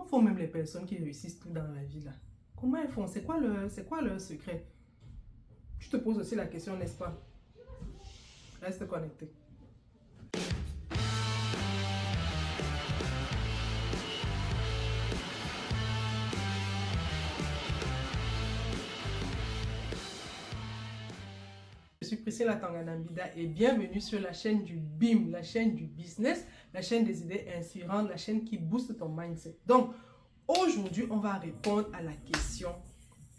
font même les personnes qui réussissent tout dans la vie là? Comment elles font? C'est quoi leur secret? Tu te poses aussi la question, n'est-ce pas? Reste connecté. Je suis Priscilla Tanganambida et bienvenue sur la chaîne du BIM, la chaîne du business, la chaîne des idées inspirantes, la chaîne qui booste ton mindset. Donc, aujourd'hui, on va répondre à la question: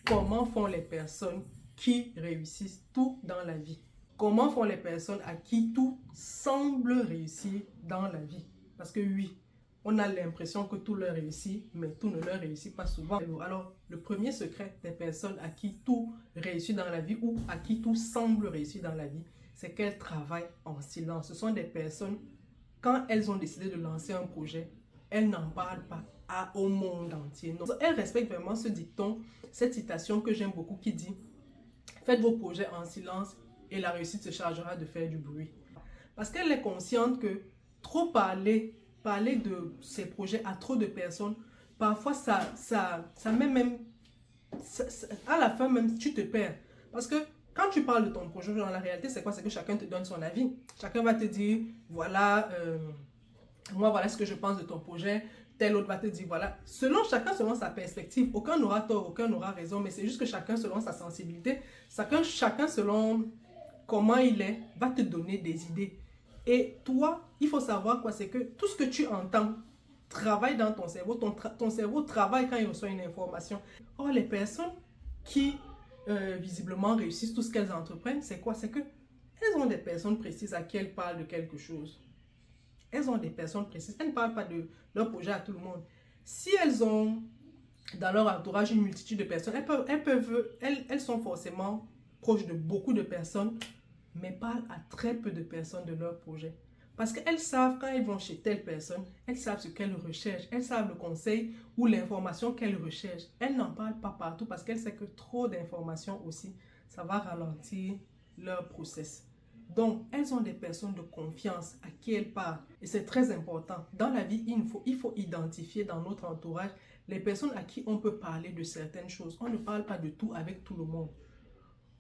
comment font les personnes qui réussissent tout dans la vie? Comment font les personnes à qui tout semble réussir dans la vie? Parce que oui, on a l'impression que tout leur réussit, mais tout ne leur réussit pas souvent. Alors, le premier secret des personnes à qui tout réussit dans la vie ou à qui tout semble réussir dans la vie, c'est qu'elles travaillent en silence. Ce sont des personnes, quand elles ont décidé de lancer un projet, elles n'en parlent pas au monde entier. Non. Elles respectent vraiment ce dicton, cette citation que j'aime beaucoup qui dit: faites vos projets en silence et la réussite se chargera de faire du bruit. Parce qu'elle est consciente que trop parler de ses projets à trop de personnes, parfois ça met même, à la fin même, tu te perds. Parce que quand tu parles de ton projet, dans la réalité, c'est quoi? C'est que chacun te donne son avis. Chacun va te dire, voilà, moi, voilà ce que je pense de ton projet. Tel autre va te dire, voilà. Chacun selon sa perspective. Aucun n'aura tort, aucun n'aura raison, mais c'est juste que chacun selon sa sensibilité, chacun selon comment il est, va te donner des idées. Et toi, il faut savoir quoi, c'est que tout ce que tu entends travaille dans ton cerveau. Ton cerveau travaille quand il reçoit une information. Or, les personnes qui visiblement réussissent tout ce qu'elles entreprennent, c'est quoi? C'est que elles ont des personnes précises à qui elles parlent de quelque chose. Elles ont des personnes précises. Elles ne parlent pas de leur projet à tout le monde. Si elles ont dans leur entourage une multitude de personnes, elles sont forcément proches de beaucoup de personnes, mais parlent à très peu de personnes de leur projet. Parce qu'elles savent, quand elles vont chez telle personne, elles savent ce qu'elles recherchent, elles savent le conseil ou l'information qu'elles recherchent. Elles n'en parlent pas partout parce qu'elles savent que trop d'informations aussi, ça va ralentir leur process. Donc, elles ont des personnes de confiance à qui elles parlent. Et c'est très important. Dans la vie, il faut identifier dans notre entourage les personnes à qui on peut parler de certaines choses. On ne parle pas de tout avec tout le monde.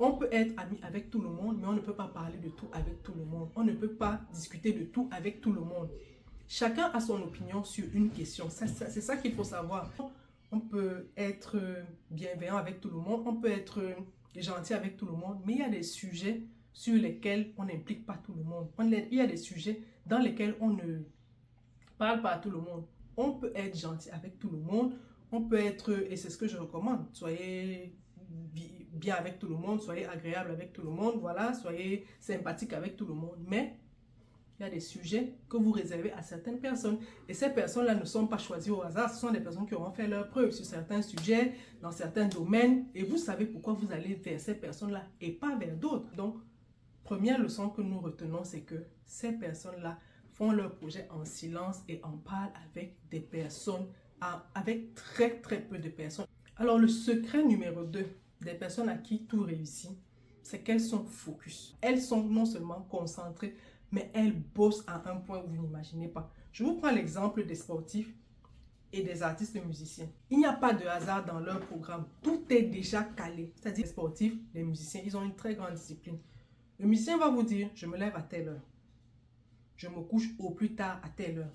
On peut être ami avec tout le monde, mais on ne peut pas parler de tout avec tout le monde. On ne peut pas discuter de tout avec tout le monde. Chacun a son opinion sur une question. C'est ça qu'il faut savoir. On peut être bienveillant avec tout le monde, on peut être gentil avec tout le monde, mais il y a des sujets sur lesquels on n'implique pas tout le monde. Il y a des sujets dans lesquels on ne parle pas à tout le monde. On peut être gentil avec tout le monde, on peut être, et c'est ce que je recommande, soyez bien avec tout le monde, soyez agréable avec tout le monde, voilà, soyez sympathique avec tout le monde, mais il y a des sujets que vous réservez à certaines personnes. Et ces personnes-là ne sont pas choisies au hasard. Ce sont des personnes qui auront fait leurs preuves sur certains sujets, dans certains domaines. Et vous savez pourquoi vous allez vers ces personnes-là et pas vers d'autres. Donc, première leçon que nous retenons, c'est que ces personnes-là font leur projet en silence et en parlent avec des personnes, avec très très peu de personnes. Alors, le secret numéro 2 des personnes à qui tout réussit, c'est qu'elles sont focus. Elles sont non seulement concentrées, mais elles bossent à un point où vous n'imaginez pas. Je vous prends l'exemple des sportifs et des artistes et musiciens. Il n'y a pas de hasard dans leur programme. Tout est déjà calé. C'est-à-dire les sportifs, les musiciens, ils ont une très grande discipline. Le musicien va vous dire, je me lève à telle heure. Je me couche au plus tard à telle heure.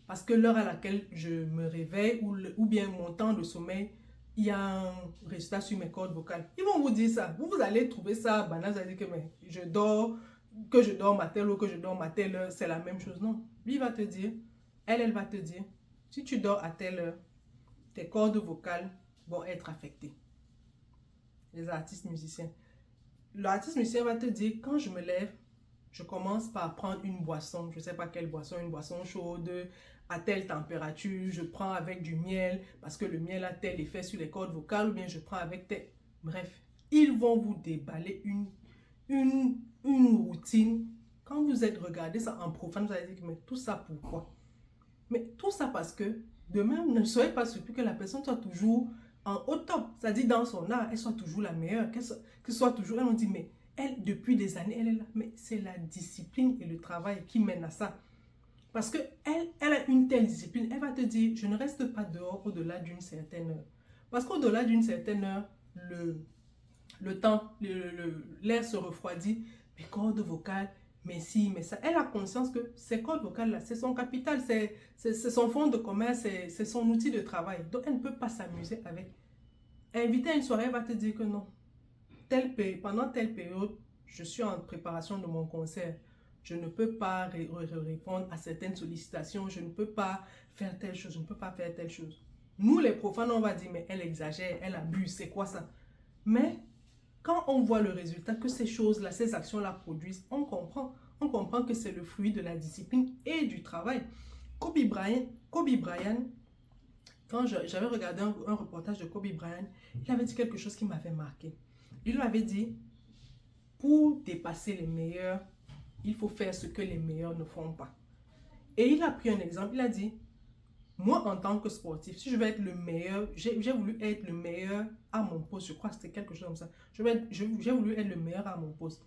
Parce que l'heure à laquelle je me réveille ou bien mon temps de sommeil, il y a un résultat sur mes cordes vocales. Ils vont vous dire ça. Vous allez trouver ça banal. Vous allez dire que mais, que je dors à telle heure, que je dors à telle heure, c'est la même chose. Non. Lui, il va te dire, elle va te dire, si tu dors à telle heure, tes cordes vocales vont être affectées. Les artistes musiciens. L'artiste musicien va te dire, quand je me lève, je commence par prendre une boisson, je ne sais pas quelle boisson, une boisson chaude, à telle température, je prends avec du miel, parce que le miel a tel effet sur les cordes vocales, ou bien je prends avec tel... Bref, ils vont vous déballer une routine. Quand vous êtes regardé ça en profane, vous allez dire, mais tout ça pourquoi? Mais tout ça parce que, de même, ne soyez pas surpris que la personne soit toujours au top. C'est-à-dire dans son art, elle soit toujours la meilleure, qu'elle soit toujours, elle on dit, mais elle, depuis des années, elle est là. Mais c'est la discipline et le travail qui mènent à ça. Parce qu'elle a une telle discipline, elle va te dire, je ne reste pas dehors au-delà d'une certaine heure. Parce qu'au-delà d'une certaine heure, le temps, l'air se refroidit, mes cordes vocales, mais si, mais ça. Elle a conscience que ces cordes vocales-là, c'est son capital, c'est son fonds de commerce, c'est son outil de travail. Donc, elle ne peut pas s'amuser avec. Inviter à une soirée, elle va te dire que non. Pendant telle période, je suis en préparation de mon concert. Je ne peux pas répondre à certaines sollicitations. Je ne peux pas faire telle chose. Je ne peux pas faire telle chose. Nous, les profanes, on va dire, mais elle exagère, elle abuse, c'est quoi ça? Mais quand on voit le résultat que ces choses-là, ces actions-là produisent, on comprend. On comprend que c'est le fruit de la discipline et du travail. Kobe Bryant, quand j'avais regardé un reportage de Kobe Bryant, il avait dit quelque chose qui m'avait marqué. Il avait dit, pour dépasser les meilleurs, il faut faire ce que les meilleurs ne font pas. Et il a pris un exemple, il a dit, moi en tant que sportif, si je veux être le meilleur, j'ai voulu être le meilleur à mon poste, je crois que c'était quelque chose comme ça. J'ai voulu être le meilleur à mon poste.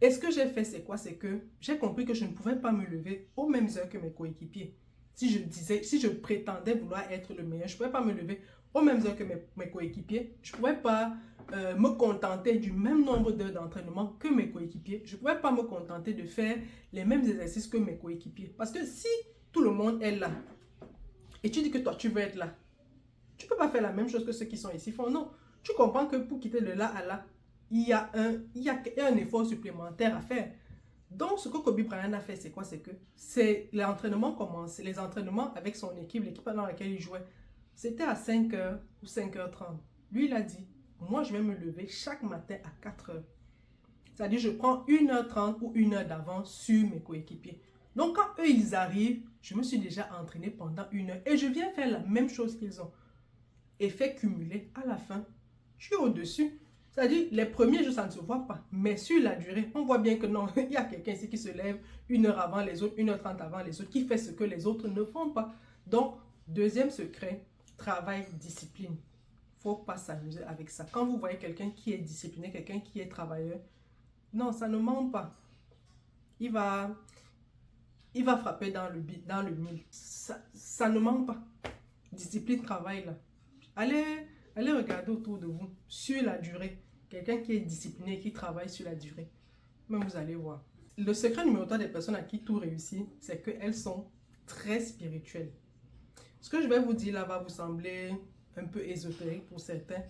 Et ce que j'ai fait, c'est quoi? C'est que j'ai compris que je ne pouvais pas me lever aux mêmes heures que mes coéquipiers. Si je prétendais vouloir être le meilleur, je ne pouvais pas me lever aux mêmes heures que mes coéquipiers. Je ne pouvais pas me contenter du même nombre d'heures d'entraînement que mes coéquipiers. Je ne pouvais pas me contenter de faire les mêmes exercices que mes coéquipiers. Parce que si tout le monde est là, et tu dis que toi, tu veux être là, tu ne peux pas faire la même chose que ceux qui sont ici font. Non, tu comprends que pour quitter de là à là, il y a un effort supplémentaire à faire. Donc, ce que Kobe Bryant a fait, c'est quoi? C'est que l'entraînement commençait, les entraînements avec son équipe, l'équipe dans laquelle il jouait, c'était à 5h ou 5h30. Lui, il a dit, moi, je vais me lever chaque matin à 4h. C'est-à-dire, je prends 1h30 ou 1h d'avance sur mes coéquipiers. Donc, quand eux, ils arrivent, je me suis déjà entraîné pendant 1 heure et je viens faire la même chose qu'ils ont. Effet cumulé, à la fin, je suis au-dessus. C'est-à-dire, les premiers jours, ça ne se voit pas. Mais sur la durée, on voit bien que non, il y a quelqu'un ici qui se lève 1 heure avant les autres, 1h30 avant les autres, qui fait ce que les autres ne font pas. Donc, deuxième secret, travail, discipline. Il ne faut pas s'amuser avec ça. Quand vous voyez quelqu'un qui est discipliné, quelqu'un qui est travailleur, non, ça ne ment pas. Il va frapper dans le mille. Ça ne ment pas. Discipline, travail, là. Allez regarder autour de vous, sur la durée. Quelqu'un qui est discipliné, qui travaille sur la durée. Mais vous allez voir. Le secret numéro 3 des personnes à qui tout réussit, c'est qu'elles sont très spirituelles. Ce que je vais vous dire là va vous sembler un peu ésotérique pour certains,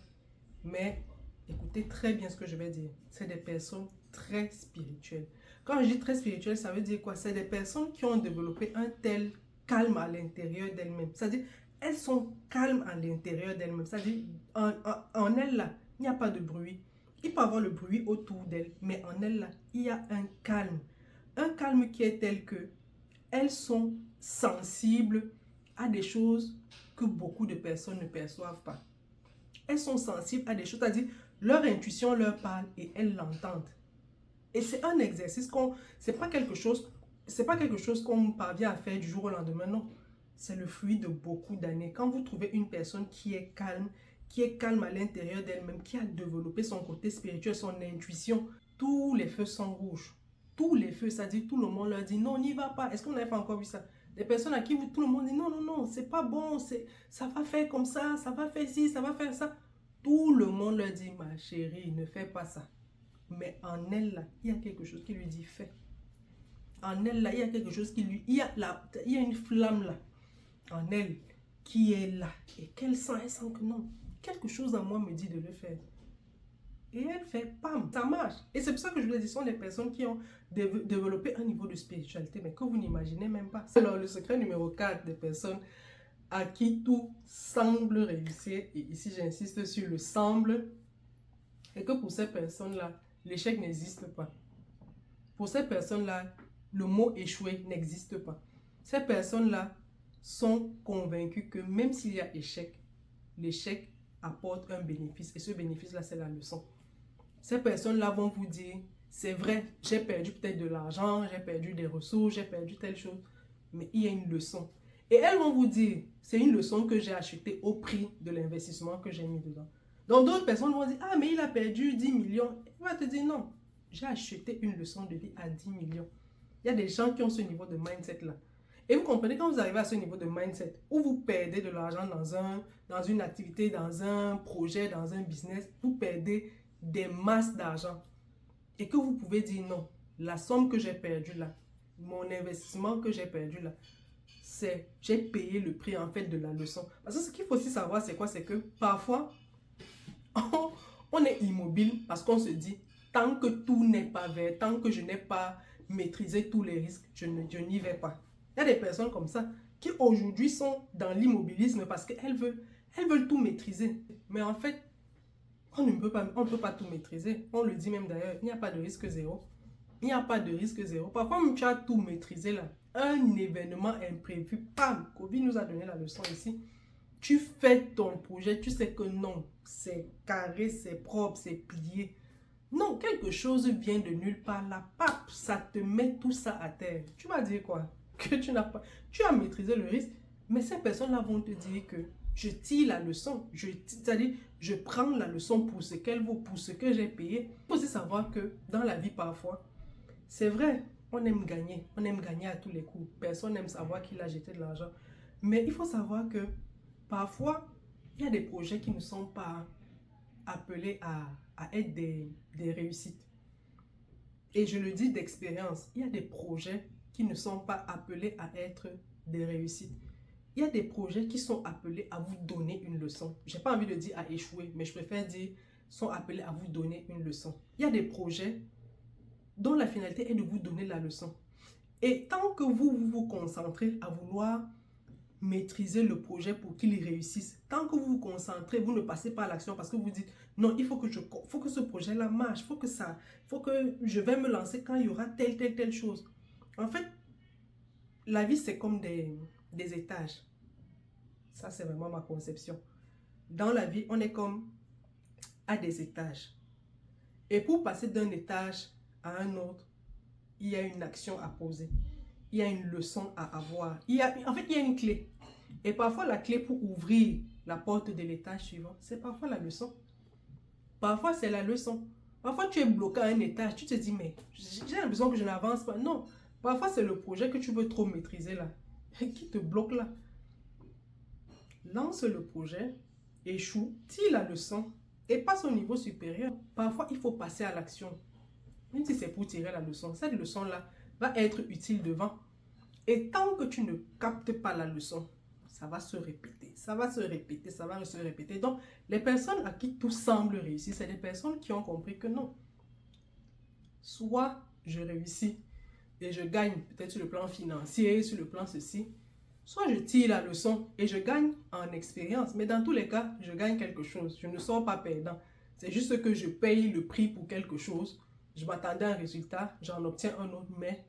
mais écoutez très bien ce que je vais dire. C'est des personnes très spirituelles. Quand je dis très spirituelles, ça veut dire quoi? C'est des personnes qui ont développé un tel calme à l'intérieur d'elles-mêmes. C'est-à-dire, elles sont calmes à l'intérieur d'elles-mêmes. C'est-à-dire, en elles, là, il n'y a pas de bruit. Il peut y avoir le bruit autour d'elles, mais en elles, là, il y a un calme. Un calme qui est tel que elles sont sensibles à des choses que beaucoup de personnes ne perçoivent pas. Elles sont sensibles à des choses, c'est-à-dire, leur intuition leur parle et elles l'entendent. Et c'est un exercice c'est pas quelque chose qu'on parvient à faire du jour au lendemain, non. C'est le fruit de beaucoup d'années. Quand vous trouvez une personne qui est calme à l'intérieur d'elle-même, qui a développé son côté spirituel, son intuition, tous les feux sont rouges. Tous les feux, c'est-à-dire tout le monde leur dit non, n'y va pas. Est-ce qu'on n'avait pas encore vu ça? Des personnes à qui tout le monde dit non, non, non, c'est pas bon, ça va faire comme ça va faire ci, ça va faire ça. Tout le monde leur dit, ma chérie, ne fais pas ça. Mais en elle, là, il y a quelque chose qui lui dit fais. En elle, là, il y a quelque chose qui lui... Il y a une flamme là, en elle, qui est là. Et qu'elle sent que non. Quelque chose en moi me dit de le faire. Et elle fait, pam, ça marche. Et c'est pour ça que je vous ai dit, ce sont des personnes qui ont développé un niveau de spiritualité, mais que vous n'imaginez même pas. Alors, le secret numéro 4 des personnes à qui tout semble réussir, et ici j'insiste sur le semble, et que pour ces personnes-là, l'échec n'existe pas. Pour ces personnes-là, le mot échouer n'existe pas. Ces personnes-là sont convaincues que même s'il y a échec, l'échec apporte un bénéfice. Et ce bénéfice-là, c'est la leçon. Ces personnes-là vont vous dire, c'est vrai, j'ai perdu peut-être de l'argent, j'ai perdu des ressources, j'ai perdu telle chose, mais il y a une leçon. Et elles vont vous dire, c'est une leçon que j'ai achetée au prix de l'investissement que j'ai mis dedans. Donc d'autres personnes vont dire, ah mais il a perdu 10 millions. Il va te dire, non, j'ai acheté une leçon de vie à 10 millions. Il y a des gens qui ont ce niveau de mindset-là. Et vous comprenez, quand vous arrivez à ce niveau de mindset, où vous perdez de l'argent dans une activité, dans un projet, dans un business, vous perdez des masses d'argent. Et que vous pouvez dire non, la somme que j'ai perdue là, mon investissement que j'ai perdu là, j'ai payé le prix en fait de la leçon. Parce que ce qu'il faut aussi savoir, c'est quoi? C'est que parfois, on est immobile parce qu'on se dit, tant que tout n'est pas vert, tant que je n'ai pas maîtrisé tous les risques, je n'y vais pas. Il y a des personnes comme ça qui aujourd'hui sont dans l'immobilisme parce qu'elles veulent tout maîtriser. Mais en fait, on ne peut pas tout maîtriser. On le dit même d'ailleurs, il n'y a pas de risque zéro. Il n'y a pas de risque zéro. Parfois, tu as tout maîtrisé là. Un événement imprévu, pam, Covid nous a donné la leçon ici. Tu fais ton projet, tu sais que non, c'est carré, c'est propre, c'est plié. Non, quelque chose vient de nulle part, là, pap, ça te met tout ça à terre. Tu vas dire quoi? Que tu as maîtrisé le risque, mais ces personnes-là vont te dire que je tire la leçon, c'est-à-dire je prends la leçon pour ce qu'elle vaut, pour ce que j'ai payé. Il faut aussi savoir que dans la vie parfois, c'est vrai, on aime gagner à tous les coups. Personne n'aime savoir qu'il a jeté de l'argent. Mais il faut savoir que parfois, il y a des projets qui ne sont pas appelés à être des réussites. Et je le dis d'expérience, il y a des projets qui ne sont pas appelés à être des réussites. Il y a des projets qui sont appelés à vous donner une leçon. Je n'ai pas envie de dire à échouer, mais je préfère dire sont appelés à vous donner une leçon. Il y a des projets dont la finalité est de vous donner la leçon. Et tant que vous concentrez à vouloir maîtriser le projet pour qu'il réussisse, tant que vous vous concentrez, vous ne passez pas à l'action parce que vous dites non, il faut que ce projet-là marche, faut que je vais me lancer quand il y aura telle chose. En fait, la vie c'est comme des étages. Ça c'est vraiment ma conception. Dans la vie, on est comme à des étages. Et pour passer d'un étage à un autre, il y a une action à poser. Il y a une leçon à avoir. En fait, il y a une clé. Et parfois, la clé pour ouvrir la porte de l'étage suivant, c'est parfois la leçon. Parfois, c'est la leçon. Parfois, tu es bloqué à un étage. Tu te dis, mais j'ai l'impression que je n'avance pas. Non. Parfois, c'est le projet que tu veux trop maîtriser là. Qui te bloque là. Lance le projet, échoue, tire la leçon et passe au niveau supérieur. Parfois, il faut passer à l'action. Même si c'est pour tirer la leçon, cette leçon-là va être utile devant. Et tant que tu ne captes pas la leçon, ça va se répéter, ça va se répéter, ça va se répéter. Donc, les personnes à qui tout semble réussir, c'est des personnes qui ont compris que non. Soit je réussis et je gagne peut-être sur le plan financier, sur le plan ceci, soit je tire la leçon et je gagne en expérience. Mais dans tous les cas, je gagne quelque chose. Je ne sors pas perdant. C'est juste que je paye le prix pour quelque chose. Je m'attendais à un résultat, j'en obtiens un autre, mais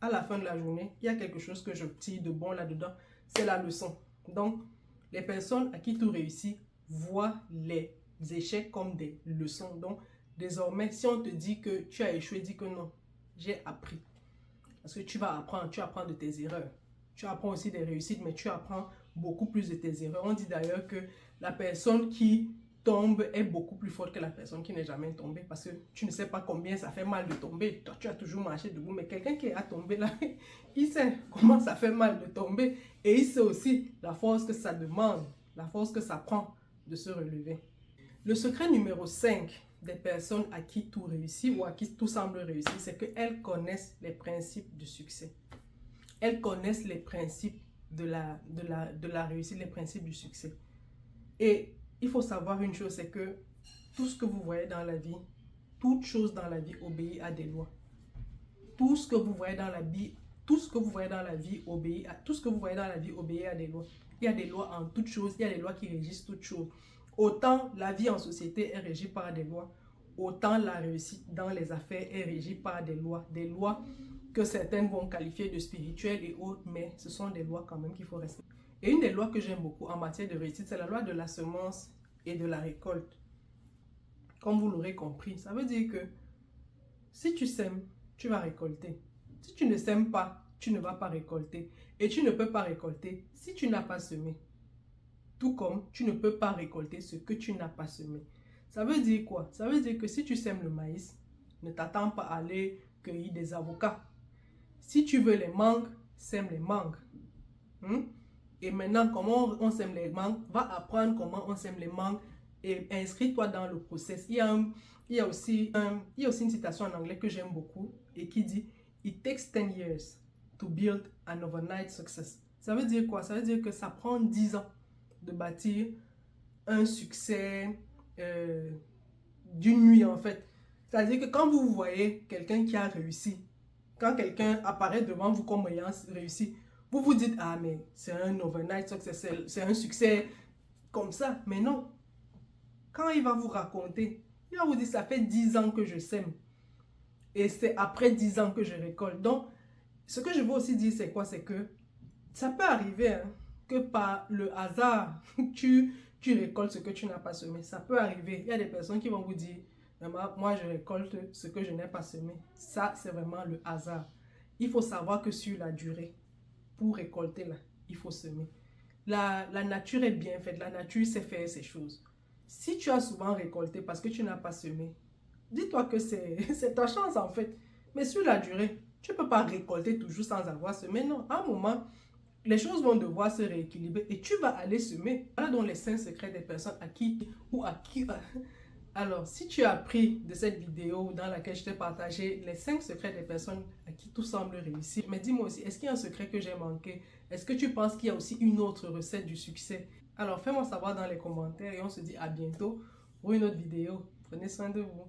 à la fin de la journée, il y a quelque chose que je tire de bon là-dedans. C'est la leçon. Donc, les personnes à qui tout réussit voient les échecs comme des leçons. Donc, désormais, si on te dit que tu as échoué, dis que non, j'ai appris. Parce que tu vas apprendre, tu apprends de tes erreurs. Tu apprends aussi des réussites, mais tu apprends beaucoup plus de tes erreurs. On dit d'ailleurs que la personne qui tombe est beaucoup plus forte que la personne qui n'est jamais tombée, parce que tu ne sais pas combien ça fait mal de tomber. Toi, tu as toujours marché debout, mais quelqu'un qui a tombé là, il sait comment ça fait mal de tomber et il sait aussi la force que ça demande, la force que ça prend de se relever. Le secret numéro 5 des personnes à qui tout réussit ou à qui tout semble réussir, c'est qu'elles connaissent les principes du succès. Elles connaissent les principes de la réussite, les principes du succès. Et il faut savoir une chose, c'est que tout ce que vous voyez dans la vie, toute chose dans la vie obéit à des lois. Tout ce que vous voyez dans la vie, obéit à des lois. Il y a des lois en toutes choses, il y a des lois qui régissent toutes choses. Autant la vie en société est régie par des lois, autant la réussite dans les affaires est régie par des lois que certaines vont qualifier de spirituelles et autres, mais ce sont des lois quand même qu'il faut respecter. Et une des lois que j'aime beaucoup en matière de réussite, c'est la loi de la semence et de la récolte. Comme vous l'aurez compris, ça veut dire que si tu sèmes, tu vas récolter. Si tu ne sèmes pas, tu ne vas pas récolter. Et tu ne peux pas récolter si tu n'as pas semé. Tout comme tu ne peux pas récolter ce que tu n'as pas semé. Ça veut dire quoi? Ça veut dire que si tu sèmes le maïs, ne t'attends pas à aller cueillir des avocats. Si tu veux les mangues, sème les mangues. Hmm? Et maintenant, comment on sème les mangues, va apprendre comment on sème les mangues et inscris-toi dans le process. Il y a aussi une citation en anglais que j'aime beaucoup et qui dit It takes 10 years to build an overnight success. Ça veut dire quoi? Ça veut dire que ça prend 10 ans de bâtir un succès d'une nuit en fait. C'est-à-dire que quand vous voyez quelqu'un qui a réussi, quand quelqu'un apparaît devant vous comme ayant réussi, vous vous dites, ah mais c'est un overnight success, c'est un succès comme ça. Mais non, quand il va vous raconter, il va vous dire, ça fait 10 ans que je sème. Et c'est après 10 ans que je récolte. Donc, ce que je veux aussi dire, c'est quoi? C'est que ça peut arriver hein, que par le hasard, tu récoltes ce que tu n'as pas semé. Ça peut arriver. Il y a des personnes qui vont vous dire, moi je récolte ce que je n'ai pas semé. Ça, c'est vraiment le hasard. Il faut savoir que sur la durée, pour récolter, là, il faut semer. La nature est bien faite. La nature sait faire ces choses. Si tu as souvent récolté parce que tu n'as pas semé, dis-toi que c'est ta chance en fait. Mais sur la durée, tu ne peux pas récolter toujours sans avoir semé. Non, à un moment, les choses vont devoir se rééquilibrer et tu vas aller semer. Voilà donc les 5 secrets des personnes à qui ou à qui. Alors, si tu as appris de cette vidéo dans laquelle je t'ai partagé les 5 secrets des personnes à qui tout semble réussir, mais dis-moi aussi, est-ce qu'il y a un secret que j'ai manqué? Est-ce que tu penses qu'il y a aussi une autre recette du succès? Alors, fais-moi savoir dans les commentaires et on se dit à bientôt pour une autre vidéo. Prenez soin de vous.